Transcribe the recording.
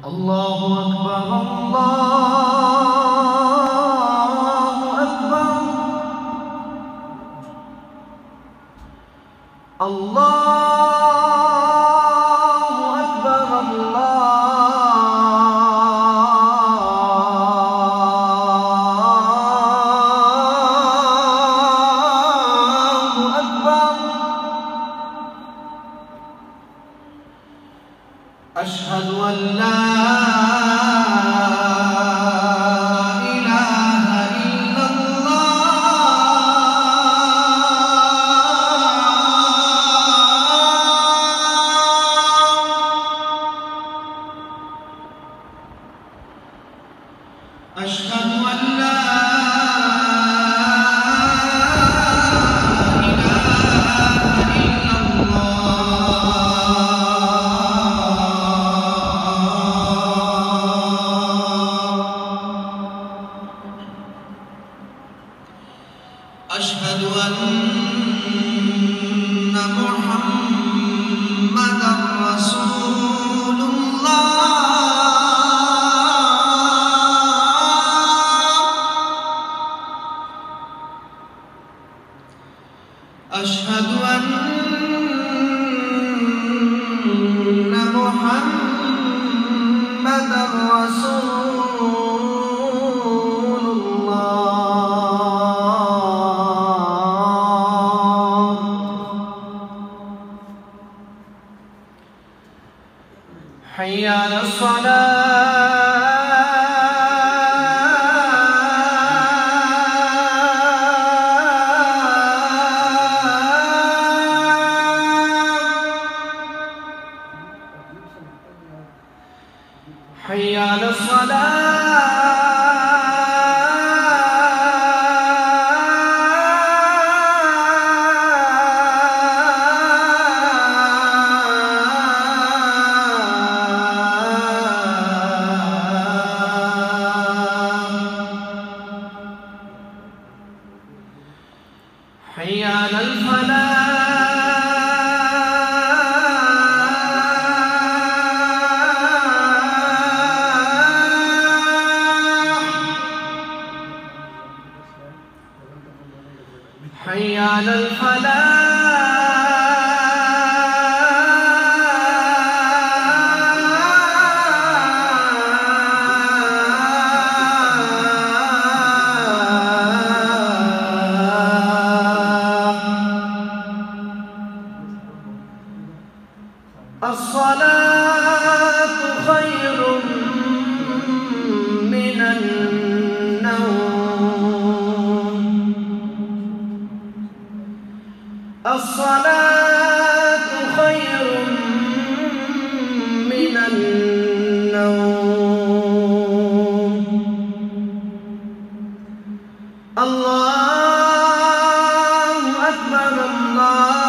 الله أكبر الله أكبر الله أكبر الله أكبر أشهد أن لا أشهد أن لا إله إلا الله أشهد أن محمدًا رسول الله أشهد أن محمدًا رسول الله حي على الصلاة حي على الصلاة حي على الفلاح حي على الفلاح الصلاة خير من النوم الصلاة خير من النوم الله أكبر الله